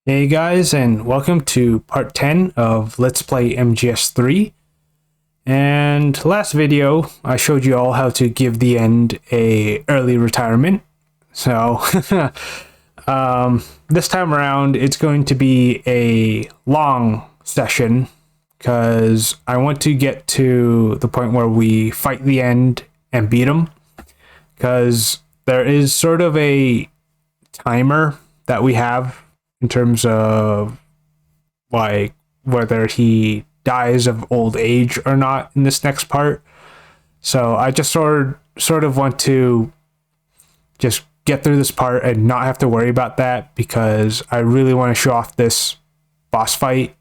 Hey guys, and welcome to part 10 of Let's Play MGS3. And last video, I showed you all how to give the end a early retirement. So, this time around, it's going to be a long session because I want to get to the point where we fight the end and beat him. Because there is sort of a timer that we have in terms of like whether he dies of old age or not in this next part. So I just sort of want to just get through this part and not have to worry about that because I really want to show off this boss fight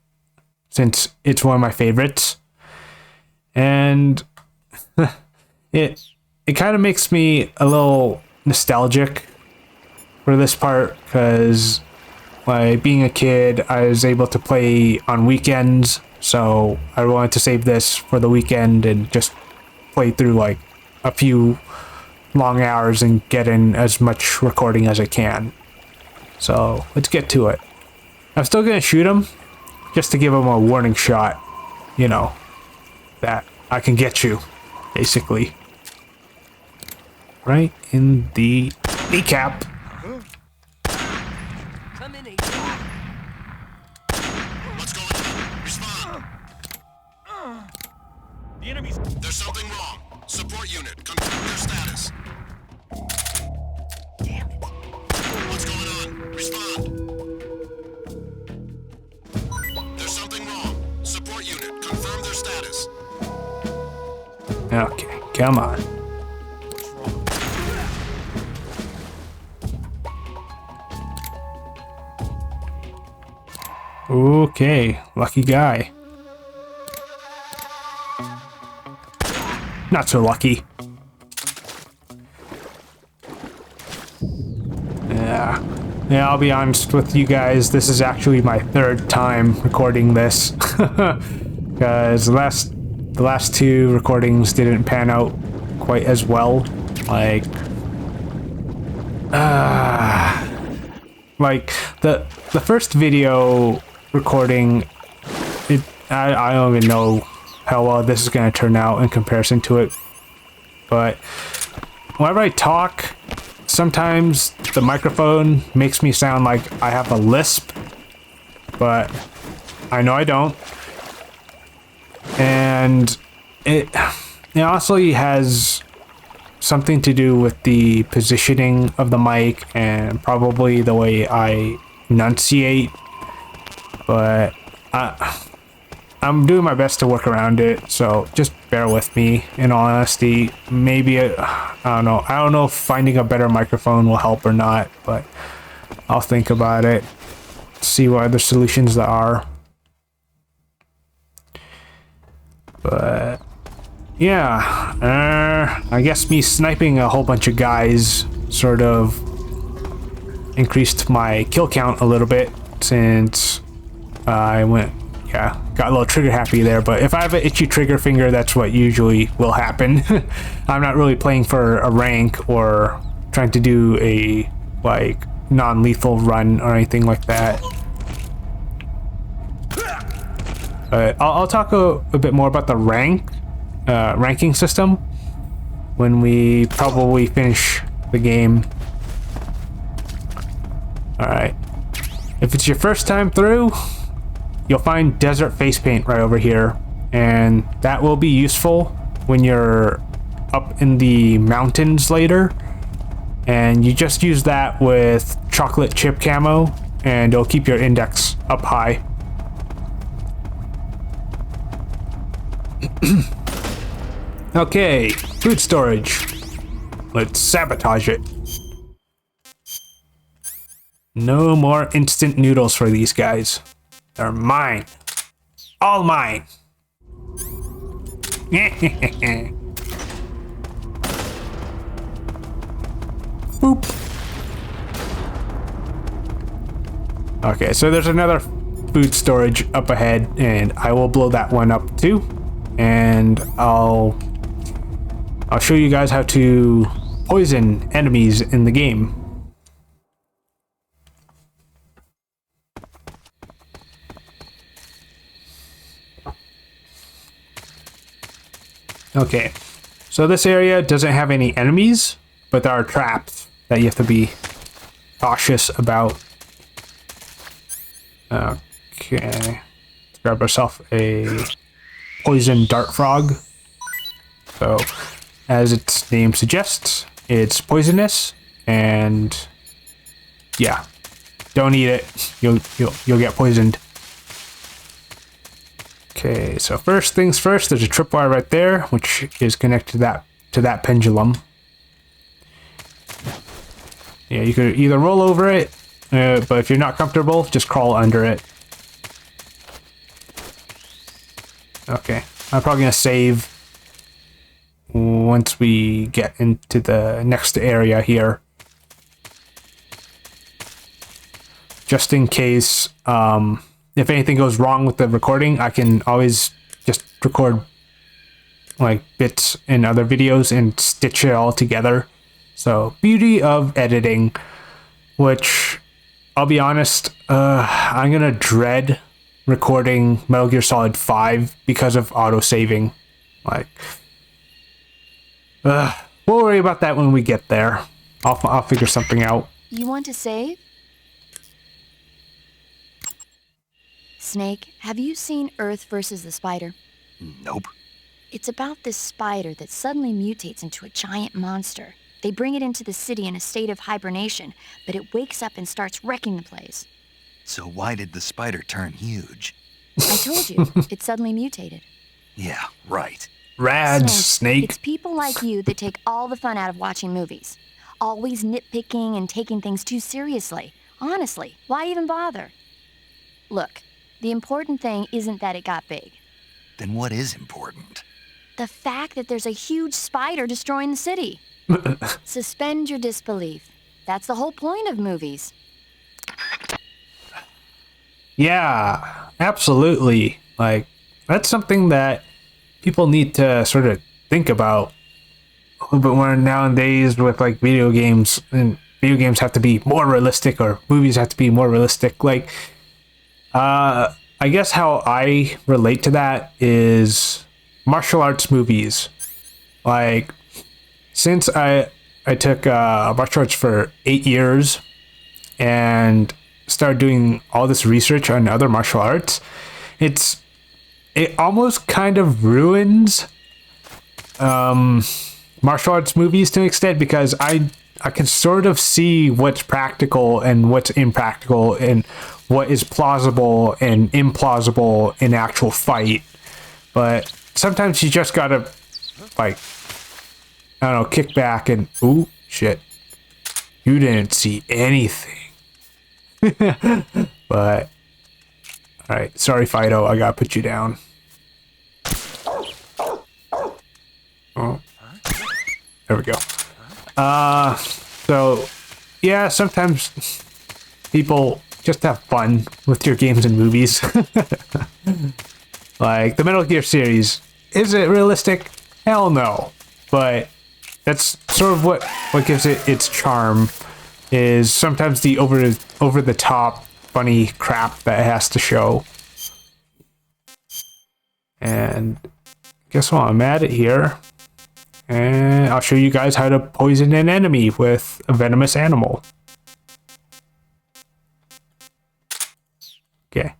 since it's one of my favorites. And it kind of makes me a little nostalgic for this part because like being a kid, I was able to play on weekends, so I wanted to save this for the weekend and just play through like a few long hours and get in as much recording as I can. So let's get to it. I'm still gonna shoot him just to give him a warning shot, you know, that I can get you, basically. Right in the kneecap. There's something wrong. Support unit, confirm their status. Damn it. What's going on? Respond. There's something wrong. Support unit, confirm their status. Okay, come on. Okay, lucky guy. Not so lucky. Yeah, I'll be honest with you guys, this is actually my third time recording this. Because the last two recordings didn't pan out quite as well. Like the first video recording, I don't even know how well this is going to turn out in comparison to it, but whenever I talk, sometimes the microphone makes me sound like I have a lisp, but I know I don't. And it also has something to do with the positioning of the mic and probably the way I enunciate, but I'm doing my best to work around it, so just bear with me. In all honesty, maybe I don't know. I don't know if finding a better microphone will help or not, but I'll think about it. See what other solutions there are. But yeah, I guess me sniping a whole bunch of guys sort of increased my kill count a little bit since I got a little trigger happy there, but if I have an itchy trigger finger, that's what usually will happen. I'm not really playing for a rank or trying to do a like non-lethal run or anything like that. But I'll talk a bit more about the ranking system when we probably finish the game. Alright. If it's your first time through, you'll find desert face paint right over here, and that will be useful when you're up in the mountains later, and you just use that with chocolate chip camo and it'll keep your index up high. Okay, food storage. Let's sabotage it. No more instant noodles for these guys. They're mine. All mine. Boop. Okay, so there's another food storage up ahead, and I will blow that one up too. And I'll show you guys how to poison enemies in the game. Okay, so this area doesn't have any enemies, but there are traps that you have to be cautious about. Okay, let's grab ourselves a poison dart frog. So, as its name suggests, it's poisonous, and yeah, don't eat it. You'll get poisoned. Okay, so first things first, there's a tripwire right there, which is connected to that pendulum. Yeah, you could either roll over it, but if you're not comfortable, just crawl under it. Okay, I'm probably gonna save once we get into the next area here. Just in case, if anything goes wrong with the recording, I can always just record like bits in other videos and stitch it all together. So, beauty of editing, which I'll be honest, I'm gonna dread recording Metal Gear Solid 5 because of auto-saving. Like, we'll worry about that when we get there. I'll figure something out. You want to save? Snake, have you seen Earth versus the Spider? Nope. It's about this spider that suddenly mutates into a giant monster. They bring it into the city in a state of hibernation, but it wakes up and starts wrecking the place. So why did the spider turn huge? I told you, it suddenly mutated. Yeah, right. Rad, Snake. It's people like you that take all the fun out of watching movies. Always nitpicking and taking things too seriously. Honestly, why even bother? Look, the important thing isn't that it got big. Then what is important? The fact that there's a huge spider destroying the city. Suspend your disbelief. That's the whole point of movies. Yeah, absolutely. Like, that's something that people need to sort of think about a little bit more nowadays with like video games, and video games have to be more realistic, or movies have to be more realistic. Like, I guess how I relate to that is martial arts movies. Like, since I took martial arts for 8 years and started doing all this research on other martial arts, it almost kind of ruins martial arts movies to an extent, because I can sort of see what's practical and what's impractical, and what is plausible and implausible in actual fight. But sometimes you just gotta, like, I don't know, kick back and, ooh, shit, you didn't see anything. But, alright, sorry Fido, I gotta put you down. Oh, there we go. So, yeah, sometimes people just have fun with your games and movies. Like, the Metal Gear series, is it realistic? Hell no. But that's sort of what gives it its charm, is sometimes the over the top funny crap that it has to show. And guess what? I'm at it here. And I'll show you guys how to poison an enemy with a venomous animal. Okay.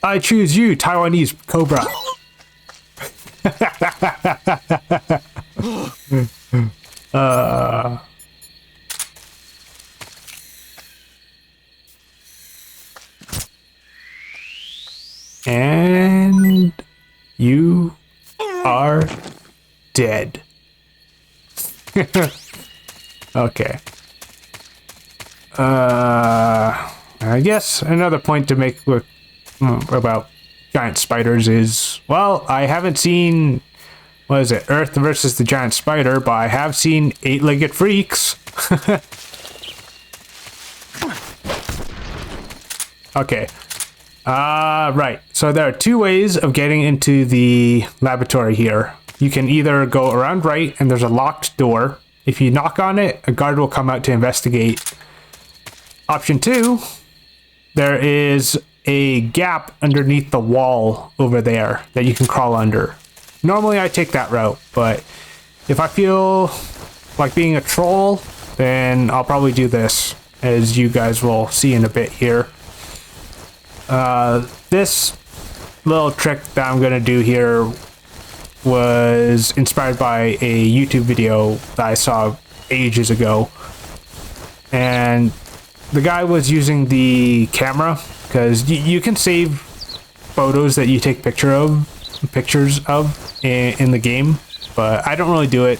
I choose you, Taiwanese Cobra. And you are dead. Okay. I guess another point to make with about giant spiders is, well, I haven't seen, what is it, Earth versus the Giant Spider, but I have seen Eight-Legged Freaks. Okay. Right. So there are two ways of getting into the laboratory here. You can either go around right, and there's a locked door. If you knock on it, a guard will come out to investigate. Option 2, there is a gap underneath the wall over there that you can crawl under. Normally I take that route, but if I feel like being a troll, then I'll probably do this, as you guys will see in a bit here. This little trick that I'm gonna do here was inspired by a YouTube video that I saw ages ago, and the guy was using the camera, because you can save photos that you take pictures of in the game, but I don't really do it.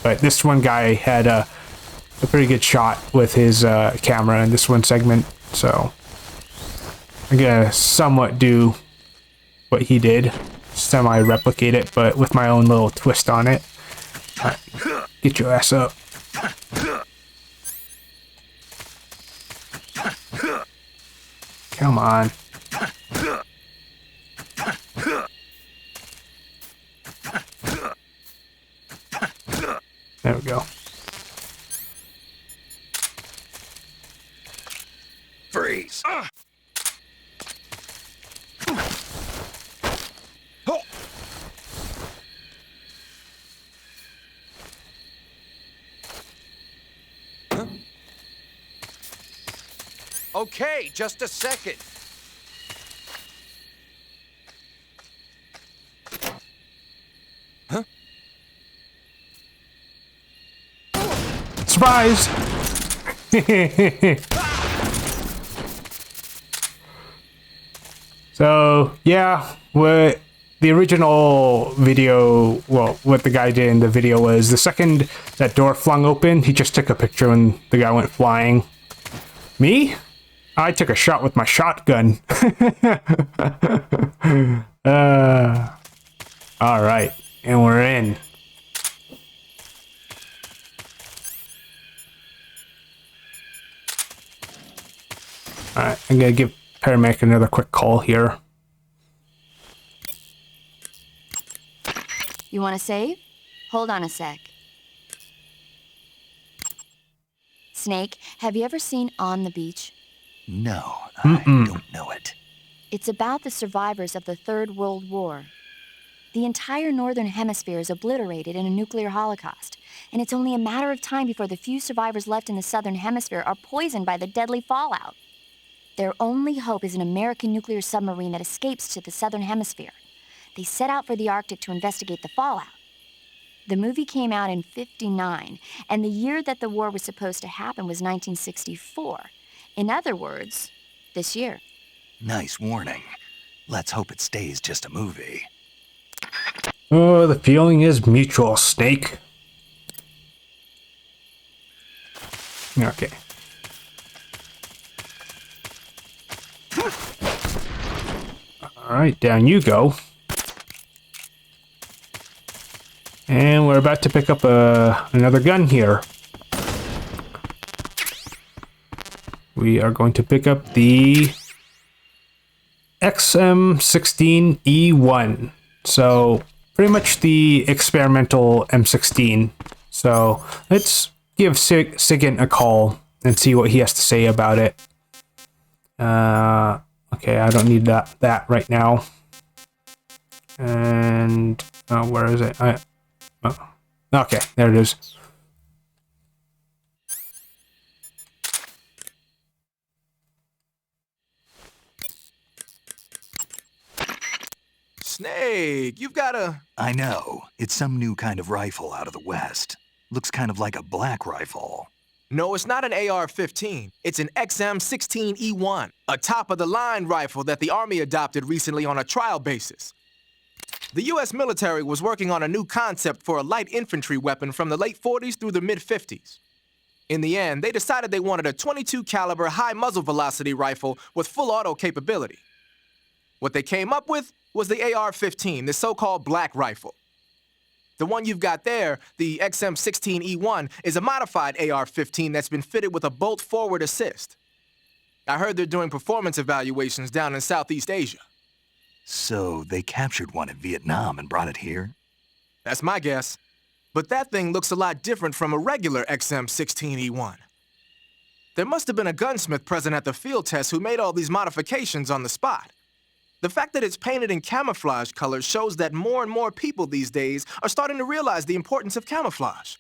But this one guy had a pretty good shot with his camera in this one segment, so I'm gonna somewhat do what he did, semi-replicate it, but with my own little twist on it. All right, get your ass up. Come on. There we go. Freeze. Okay, just a second. Huh? Surprise! So, yeah, what the original video, well, what the guy did in the video was the second that door flung open, he just took a picture when the guy went flying. Me? I took a shot with my shotgun. All right, and we're in. All right, I'm gonna give paramedic another quick call here. You want to save? Hold on a sec. Snake, have you ever seen On the Beach? No, I don't know it. It's about the survivors of the Third World War. The entire northern hemisphere is obliterated in a nuclear holocaust, and it's only a matter of time before the few survivors left in the southern hemisphere are poisoned by the deadly fallout. Their only hope is an American nuclear submarine that escapes to the southern hemisphere. They set out for the Arctic to investigate the fallout. The movie came out in '59, and the year that the war was supposed to happen was 1964. In other words, this year. Nice warning. Let's hope it stays just a movie. Oh, the feeling is mutual, Snake. Okay. All right, down you go. And we're about to pick up another gun here. We are going to pick up the XM16E1. So pretty much the experimental M16. So let's give Sigint a call and see what he has to say about it. Okay, I don't need that right now. And where is it? Okay, there it is. Snake, you've got a... I know. It's some new kind of rifle out of the West. Looks kind of like a black rifle. No, it's not an AR-15. It's an XM16E1, a top-of-the-line rifle that the Army adopted recently on a trial basis. The U.S. military was working on a new concept for a light infantry weapon from the late 40s through the mid-50s. In the end, they decided they wanted a .22 caliber high muzzle velocity rifle with full auto capability. What they came up with was the AR-15, the so-called black rifle. The one you've got there, the XM16E1, is a modified AR-15 that's been fitted with a bolt forward assist. I heard they're doing performance evaluations down in Southeast Asia. So they captured one in Vietnam and brought it here? That's my guess. But that thing looks a lot different from a regular XM16E1. There must have been a gunsmith present at the field test who made all these modifications on the spot. The fact that it's painted in camouflage colors shows that more and more people these days are starting to realize the importance of camouflage.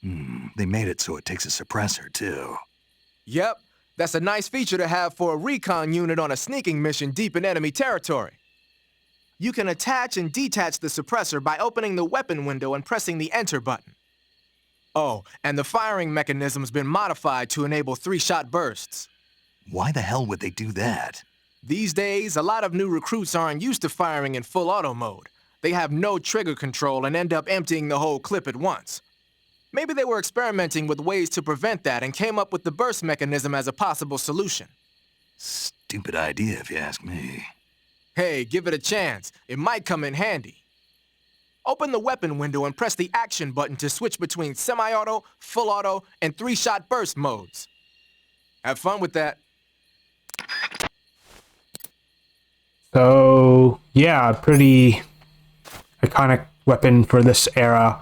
They made it so it takes a suppressor, too. Yep, that's a nice feature to have for a recon unit on a sneaking mission deep in enemy territory. You can attach and detach the suppressor by opening the weapon window and pressing the enter button. Oh, and the firing mechanism's been modified to enable 3-shot bursts. Why the hell would they do that? These days, a lot of new recruits aren't used to firing in full auto mode. They have no trigger control and end up emptying the whole clip at once. Maybe they were experimenting with ways to prevent that and came up with the burst mechanism as a possible solution. Stupid idea, if you ask me. Hey, give it a chance. It might come in handy. Open the weapon window and press the action button to switch between semi-auto, full auto, and 3-shot burst modes. Have fun with that. So, yeah, pretty iconic weapon for this era.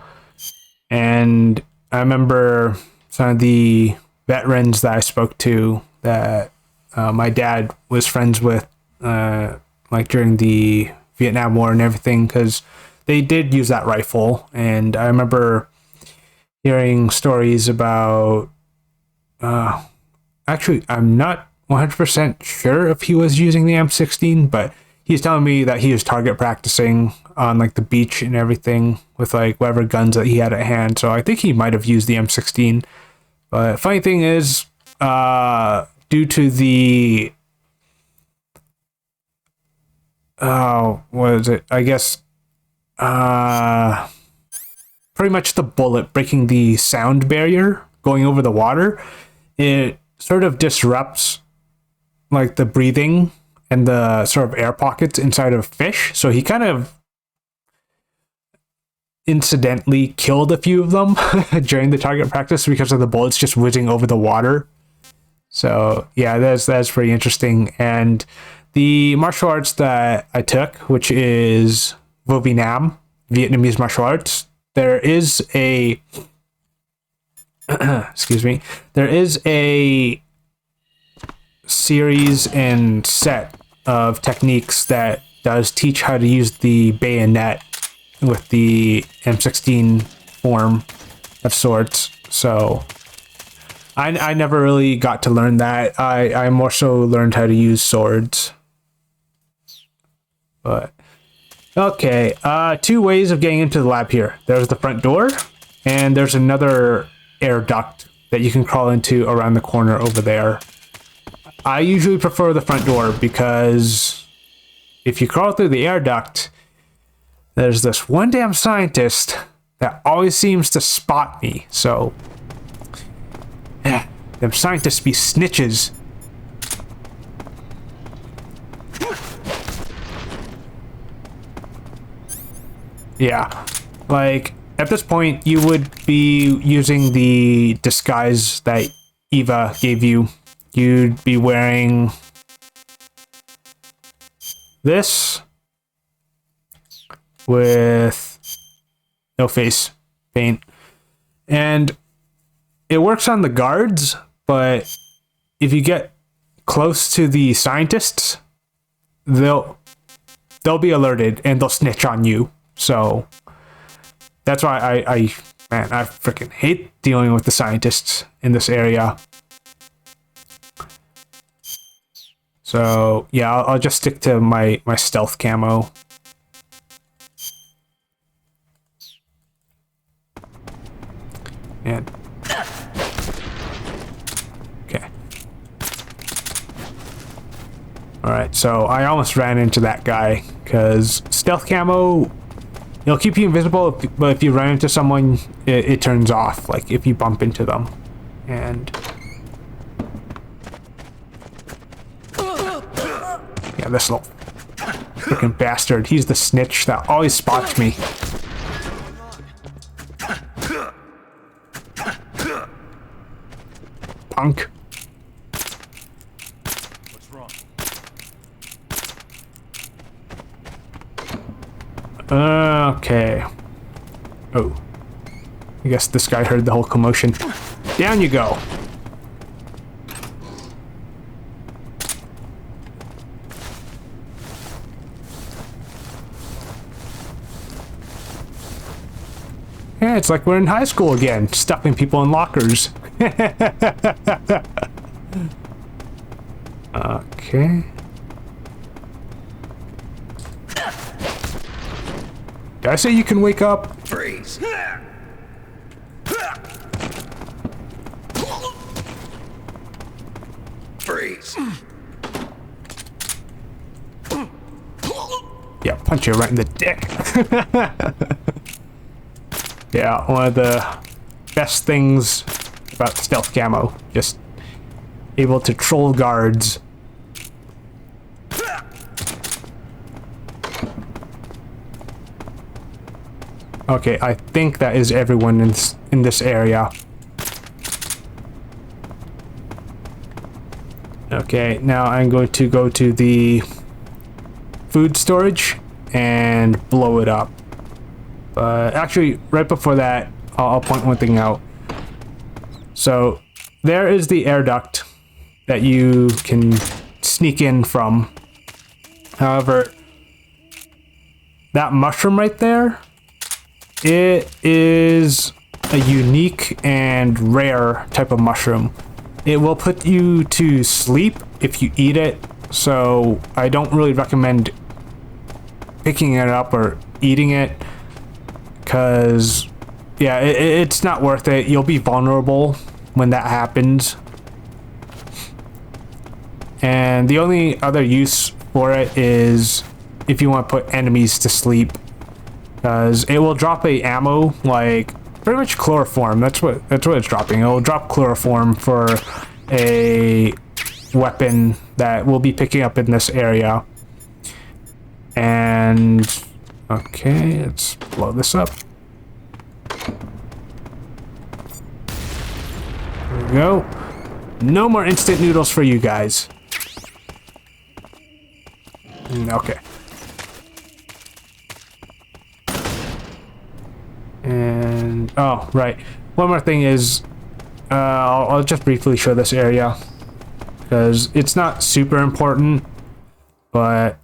And I remember some of the veterans that I spoke to that my dad was friends with, like during the Vietnam War and everything, because they did use that rifle. And I remember hearing stories about, actually, I'm not 100% sure if he was using the M16, but he's telling me that he was target practicing on like the beach and everything with like whatever guns that he had at hand. So I think he might have used the M16. But funny thing is, due to the what is it? I guess pretty much the bullet breaking the sound barrier going over the water, it sort of disrupts like the breathing and the sort of air pockets inside of fish. So he kind of incidentally killed a few of them during the target practice because of the bullets just whizzing over the water. So yeah, that's pretty interesting. And the martial arts that I took, which is Vô Vi Nam, Vietnamese martial arts, there is a excuse me, there is a series and set of techniques that does teach how to use the bayonet with the M16 form of sorts. So I never really got to learn that. I more so learned how to use swords. But okay, 2 ways of getting into the lab here. There's the front door, and there's another air duct that you can crawl into around the corner over there. I usually prefer the front door because if you crawl through the air duct, there's this one damn scientist that always seems to spot me. So, yeah, them scientists be snitches. Yeah, like at this point you would be using the disguise that Eva gave you. You'd be wearing this with no face paint, and it works on the guards, but if you get close to the scientists, they'll be alerted and they'll snitch on you. So that's why I freaking hate dealing with the scientists in this area. So yeah, I'll just stick to my stealth camo. And okay. Alright, so I almost ran into that guy because stealth camo, it'll keep you invisible, but if you run into someone, it turns off, like if you bump into them. And yeah, this little freaking bastard, he's the snitch that always spots me. Punk. What's wrong? Okay. Oh. I guess this guy heard the whole commotion. Down you go. Yeah, it's like we're in high school again, stuffing people in lockers. Okay. Did I say you can wake up? Freeze! Freeze! Yeah, punch you right in the dick. Yeah, one of the best things about stealth camo. Just able to troll guards. Okay, I think that is everyone in this area. Okay, now I'm going to go to the food storage and blow it up. Actually, right before that, I'll point one thing out. So, there is the air duct that you can sneak in from. However, that mushroom right there, it is a unique and rare type of mushroom. It will put you to sleep if you eat it, so I don't really recommend picking it up or eating it, because, yeah, it's not worth it. You'll be vulnerable when that happens. And the only other use for it is if you want to put enemies to sleep, because it will drop a ammo, like pretty much chloroform. That's what it's dropping. It will drop chloroform for a weapon that we'll be picking up in this area. And okay, let's blow this up. There we go. No more instant noodles for you guys. Okay. And oh, right. One more thing is, I'll just briefly show this area because it's not super important, but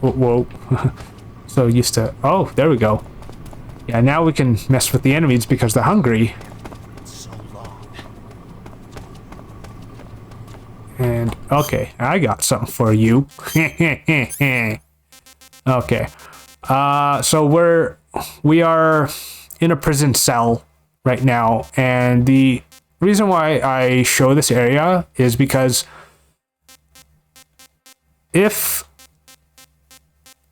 whoa. So used to. Oh, there we go. Yeah, now we can mess with the enemies because they're hungry. So long. And okay, I got something for you. Okay. So we are in a prison cell right now, and the reason why I show this area is because if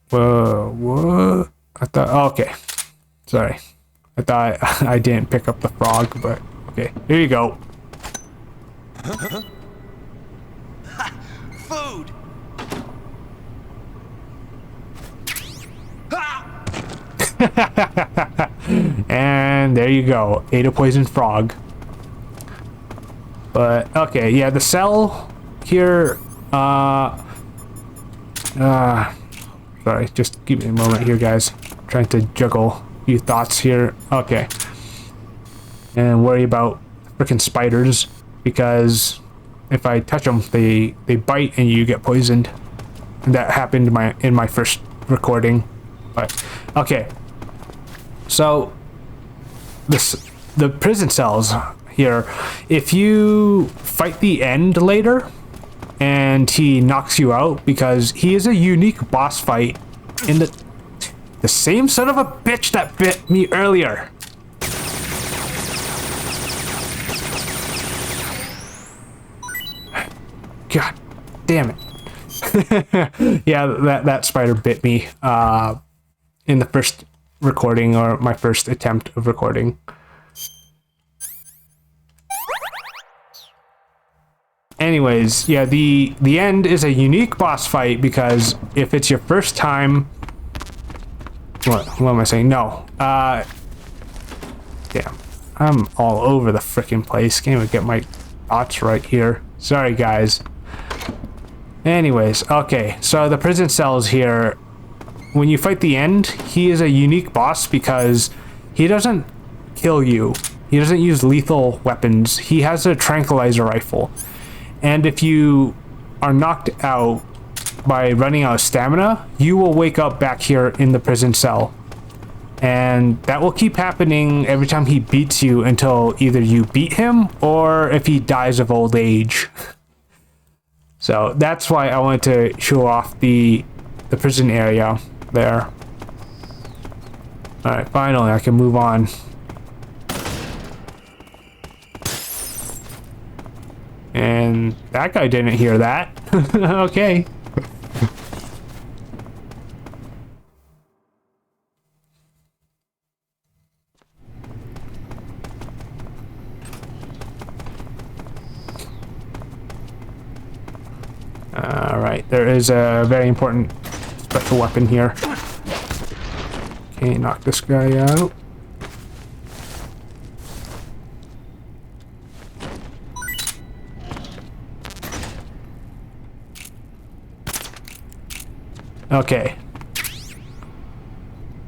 what? I thought, okay. Sorry. I thought I didn't pick up the frog, but okay. Here you go. Food! And there you go. Ate a poisoned frog. But okay, yeah, the cell here, sorry, just give me a moment here, guys. I'm trying to juggle a few thoughts here. Okay. And worry about freaking spiders, because if I touch them, they bite and you get poisoned. And that happened in my first recording. But okay. So the prison cells here, if you fight the end later and he knocks you out, because he is a unique boss fight in the same son of a bitch that bit me earlier. God damn it. Yeah, that spider bit me in the first recording, or my first attempt of recording. Anyways, yeah, the end is a unique boss fight, because if it's your first time, what am I saying? No. Damn. I'm all over the frickin' place. Can't even get my thoughts right here. Sorry, guys. Anyways, okay. So the prison cells here, when you fight the end, he is a unique boss because he doesn't kill you. He doesn't use lethal weapons. He has a tranquilizer rifle. And if you are knocked out by running out of stamina, you will wake up back here in the prison cell. And that will keep happening every time he beats you until either you beat him or if he dies of old age. So that's why I wanted to show off the prison area there. Alright, finally I can move on. And that guy didn't hear that. Okay. Alright, there is a very important special weapon here. Okay, knock this guy out. Okay.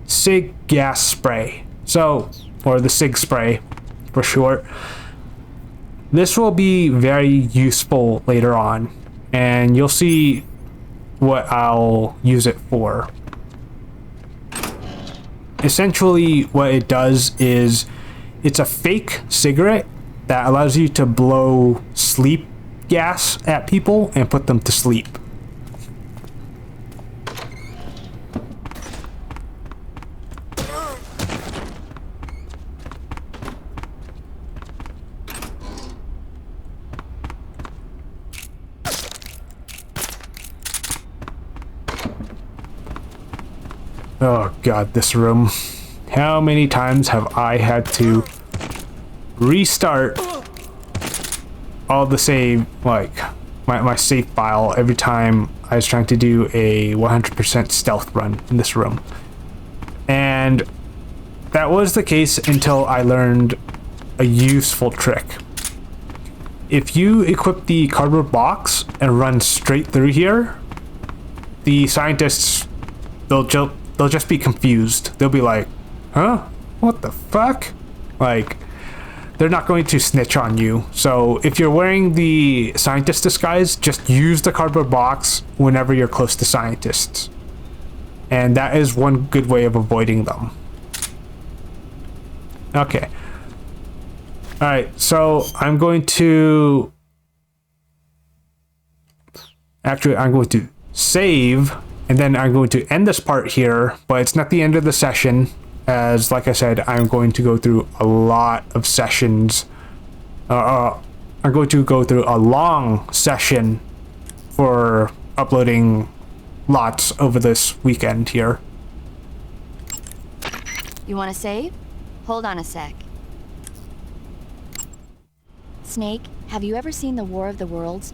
SIG gas spray. So, or the SIG spray for short. This will be very useful later on, and you'll see what I'll use it for. Essentially, what it does is it's a fake cigarette that allows you to blow sleep gas at people and put them to sleep. Oh god, this room. How many times have I had to restart all the save, like, my save file every time I was trying to do a 100% stealth run in this room. And that was the case until I learned a useful trick. If you equip the cardboard box and run straight through here, the scientists, they'll just be confused. They'll be like, huh? What the fuck? Like, they're not going to snitch on you. So if you're wearing the scientist disguise, just use the cardboard box whenever you're close to scientists. And that is one good way of avoiding them. Okay. Alright, so I'm going to... Actually, I'm going to save, and then I'm going to end this part here, but it's not the end of the session, as, like I said, I'm going to go through a lot of sessions. I'm going to go through a long session for uploading lots over this weekend here. You want to save? Hold on a sec. Snake, have you ever seen the War of the Worlds?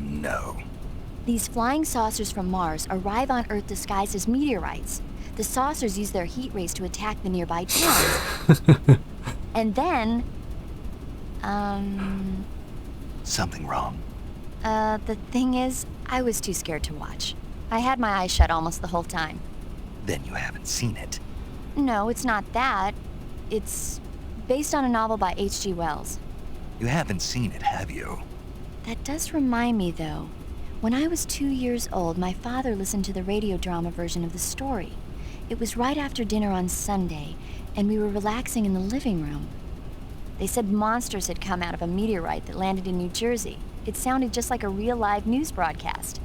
No. These flying saucers from Mars arrive on Earth disguised as meteorites. The saucers use their heat rays to attack the nearby towns. And then... Something wrong. The thing is, I was too scared to watch. I had my eyes shut almost the whole time. Then you haven't seen it. No, it's not that. It's based on a novel by H.G. Wells. You haven't seen it, have you? That does remind me, though. When I was 2 years old, my father listened to the radio drama version of the story. It was right after dinner on Sunday, and we were relaxing in the living room. They said monsters had come out of a meteorite that landed in New Jersey. It sounded just like a real live news broadcast.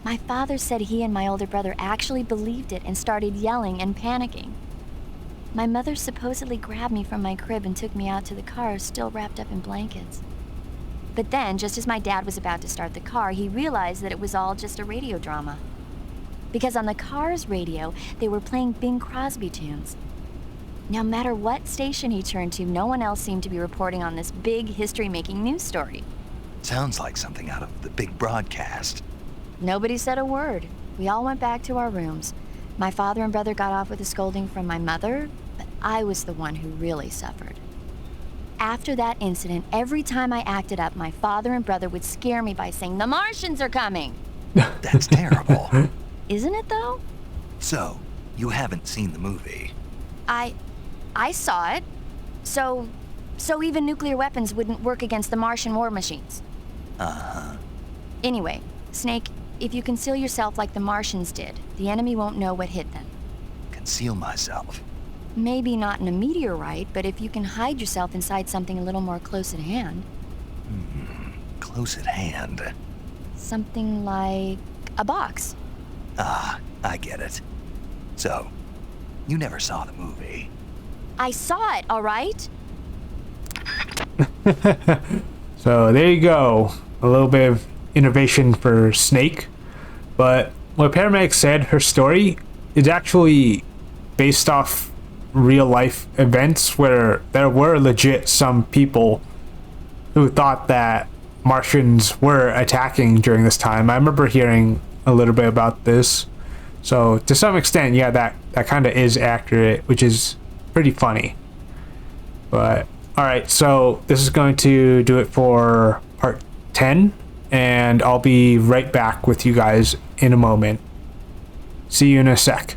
My father said he and my older brother actually believed it and started yelling and panicking. My mother supposedly grabbed me from my crib and took me out to the car, still wrapped up in blankets. But then, just as my dad was about to start the car, he realized that it was all just a radio drama. Because on the car's radio, they were playing Bing Crosby tunes. No matter what station he turned to, no one else seemed to be reporting on this big history-making news story. Sounds like something out of the big broadcast. Nobody said a word. We all went back to our rooms. My father and brother got off with a scolding from my mother, but I was the one who really suffered. After that incident, every time I acted up, my father and brother would scare me by saying, "The Martians are coming!" That's terrible. Isn't it, though? So, you haven't seen the movie? I saw it. So even nuclear weapons wouldn't work against the Martian war machines. Uh-huh. Anyway, Snake, If you conceal yourself like the Martians did, the enemy won't know what hit them. Conceal myself. Maybe not in a meteorite, but if you can hide yourself inside something a little more close at hand. Close at hand. Something like a box. Ah, I get it. So, you never saw the movie. I saw it, all right? So there you go. A little bit of innovation for Snake. But what paramedic said, her story is actually based off real life events where there were legit some people who thought that Martians were attacking during this time. I remember hearing a little bit about this. So to some extent, yeah, that kind of is accurate, which is pretty funny. But alright, so this is going to do it for part 10, and I'll be right back with you guys in a moment. See you in a sec.